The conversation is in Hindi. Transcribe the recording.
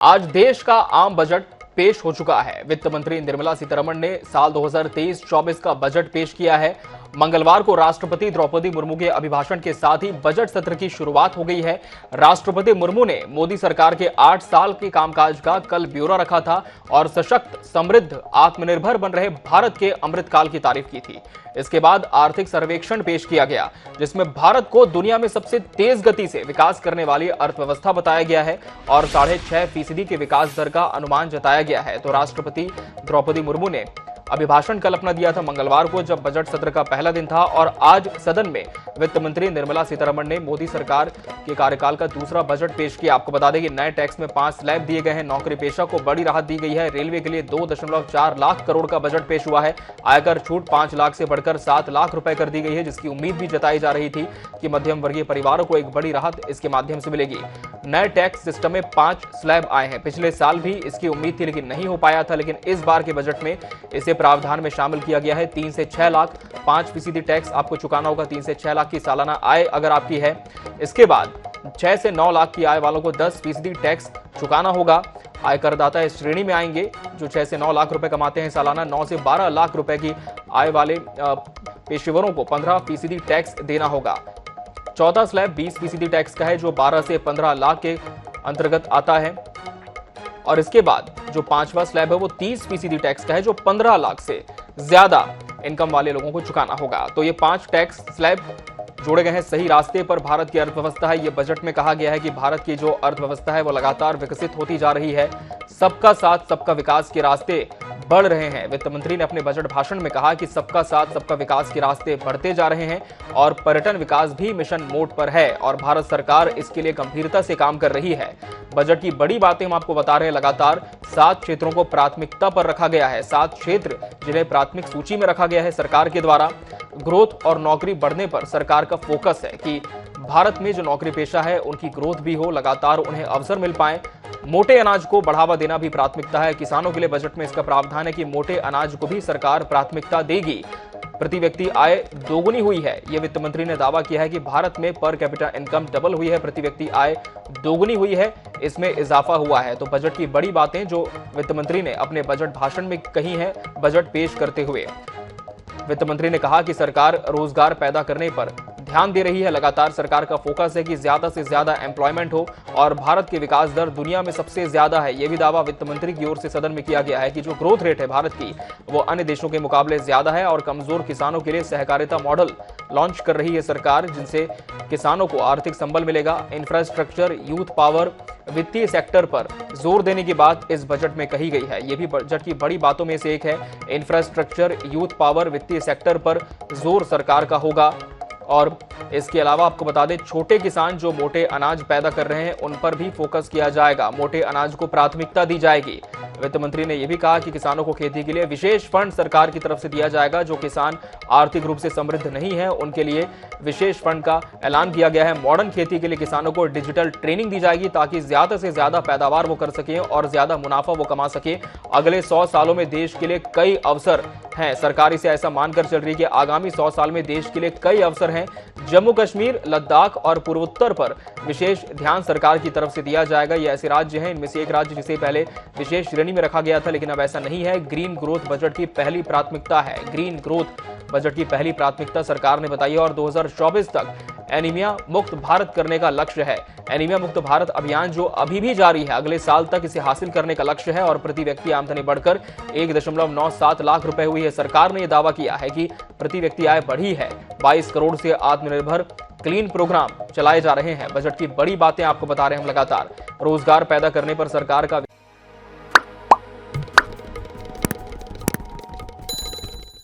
आज देश का आम बजट पेश हो चुका है। वित्त मंत्री निर्मला सीतारमण ने साल 2023-24 का बजट पेश किया है। मंगलवार को राष्ट्रपति द्रौपदी मुर्मू के अभिभाषण के साथ ही बजट सत्र की शुरुआत हो गई है। राष्ट्रपति मुर्मू ने मोदी सरकार के 8 साल के कामकाज का कल ब्यौरा रखा था और सशक्त, समृद्ध, आत्मनिर्भर बन रहे भारत के अमृतकाल की तारीफ की थी। इसके बाद आर्थिक सर्वेक्षण पेश किया गया, जिसमें भारत को दुनिया में सबसे तेज गति से विकास करने वाली अर्थव्यवस्था बताया गया है और 6.5% के विकास दर का अनुमान जताया गया है। तो राष्ट्रपति द्रौपदी मुर्मू ने अभिभाषण कल अपना दिया था मंगलवार को, जब बजट सत्र का पहला दिन था। और आज सदन में वित्त मंत्री निर्मला सीतारमण ने मोदी सरकार के कार्यकाल का दूसरा बजट पेश किया। आपको बता दें कि नए टैक्स में 5 स्लैब दिए गए हैं। नौकरी पेशा को बड़ी राहत दी गई है। रेलवे के लिए 2.4 लाख करोड़ का बजट पेश हुआ है। आयकर छूट 5 लाख से बढ़कर 7 लाख रुपए कर दी गई है, जिसकी उम्मीद भी जताई जा रही थी कि मध्यम वर्गीय परिवारों को एक बड़ी राहत इसके माध्यम से मिलेगी। नए टैक्स सिस्टम में 5 स्लैब आए हैं। पिछले साल भी इसकी उम्मीद थी, लेकिन नहीं हो पाया था। लेकिन इस बार के बजट में इसे प्रावधान में शामिल किया गया है। 3 से 6 लाख 5% टैक्स आपको चुकाना होगा। 3 से 6 लाख की सालाना आय अगर आपकी है। इसके बाद 6 से 9 लाख की आय वालों को 10% टैक्स चुकाना होगा। आयकरदाता इस श्रेणी में आएंगे जो 6 से 9 लाख रुपए कमाते हैं सालाना। 9 से 12 लाख रुपए की आय वाले पेशेवरों को 15% टैक्स देना होगा। चौथा स्लैब 20% टैक्स का है, जो 12 से 15 लाख के अंतर्गत आता है। और इसके बाद जो 5वां स्लैब है वो 30% टैक्स का है, जो 15 लाख से ज्यादा इनकम वाले लोगों को चुकाना होगा। तो ये 5 टैक्स स्लैब जोड़े गए हैं। सही रास्ते पर भारत की अर्थव्यवस्था है। ये बजट में कहा गया है कि भारत की जो अर्थव्यवस्था है वो लगातार विकसित होती जा रही है। सबका साथ, सबका विकास के रास्ते बढ़ रहे हैं। वित्त मंत्री ने अपने बजट भाषण में कहा कि सबका साथ, सबका विकास के रास्ते बढ़ते जा रहे हैं और पर्यटन विकास भी मिशन मोड पर है और भारत सरकार इसके लिए गंभीरता से काम कर रही है। बजट की बड़ी बातें हम आपको बता रहे हैं। लगातार 7 क्षेत्रों को प्राथमिकता पर रखा गया है। 7 क्षेत्र जिन्हें प्राथमिक सूची में रखा गया है सरकार के द्वारा। ग्रोथ और नौकरी बढ़ने पर सरकार का फोकस है कि भारत में जो नौकरी पेशा है उनकी ग्रोथ भी हो, लगातार उन्हें अवसर मिल पाए। मोटे अनाज को बढ़ावा देना भी प्राथमिकता है। किसानों के लिए बजट में इसका प्रावधान है कि मोटे अनाज को भी सरकार प्राथमिकता देगी। प्रति व्यक्ति आय दोगुनी हुई है। यह वित्त मंत्री ने दावा किया है कि भारत में पर कैपिटा इनकम डबल हुई है, प्रति व्यक्ति आय दोगुनी हुई है, इसमें इजाफा हुआ है। तो बजट की बड़ी बातें जो वित्त मंत्री ने अपने बजट भाषण में कही हैं बजट पेश करते हुए। वित्त मंत्री ने कहा कि सरकार रोजगार पैदा करने पर ध्यान दे रही है। लगातार सरकार का फोकस है कि ज्यादा से ज्यादा एम्प्लॉयमेंट हो और भारत की विकास दर दुनिया में सबसे ज्यादा है। यह भी दावा वित्त मंत्री की ओर से सदन में किया गया है कि जो ग्रोथ रेट है भारत की वो अन्य देशों के मुकाबले ज्यादा है। और कमजोर किसानों के लिए सहकारिता मॉडल लॉन्च कर रही है सरकार, जिनसे किसानों को आर्थिक संबल मिलेगा। इंफ्रास्ट्रक्चर, यूथ पावर, वित्तीय सेक्टर पर जोर देने की बात इस बजट में कही गई है। यह भी बजट की बड़ी बातों में से एक है। इंफ्रास्ट्रक्चर, यूथ पावर, वित्तीय सेक्टर पर जोर सरकार का होगा। और इसके अलावा आपको बता दें, छोटे किसान जो मोटे अनाज पैदा कर रहे हैं उन पर भी फोकस किया जाएगा। मोटे अनाज को प्राथमिकता दी जाएगी। वित्त मंत्री ने यह भी कहा कि किसानों को खेती के लिए विशेष फंड सरकार की तरफ से दिया जाएगा। जो किसान आर्थिक रूप से समृद्ध नहीं है उनके लिए विशेष फंड का ऐलान किया गया है। मॉडर्न खेती के लिए किसानों को डिजिटल ट्रेनिंग दी जाएगी ताकि ज्यादा से ज्यादा पैदावार वो कर सके और ज्यादा मुनाफा वो कमा सके। अगले 100 सालों में देश के लिए कई अवसर हैं। सरकार इसे ऐसा मानकर चल रही है कि आगामी 100 साल में देश के लिए कई अवसर हैं। जम्मू कश्मीर, लद्दाख और पूर्वोत्तर पर विशेष ध्यान सरकार की तरफ से दिया जाएगा। ये ऐसे राज्य हैं, इनमें से एक राज्य जिसे पहले विशेष श्रेणी में रखा गया था, लेकिन अब ऐसा नहीं है। ग्रीन ग्रोथ बजट की पहली प्राथमिकता है। ग्रीन ग्रोथ बजट की पहली प्राथमिकता सरकार ने बताई है और 2024 तक एनीमिया मुक्त भारत करने का लक्ष्य है। एनीमिया मुक्त भारत अभियान जो अभी भी जारी है, अगले साल तक इसे हासिल करने का लक्ष्य है। और प्रति व्यक्ति आमदनी बढ़कर 1.97 लाख रुपए हुई है। सरकार ने यह दावा किया है कि प्रति व्यक्ति आय बढ़ी है। 22 करोड़ से आत्मनिर्भर क्लीन प्रोग्राम चलाए जा रहे हैं। बजट की बड़ी बातें आपको बता रहे हैं हम लगातार। रोजगार पैदा करने पर सरकार का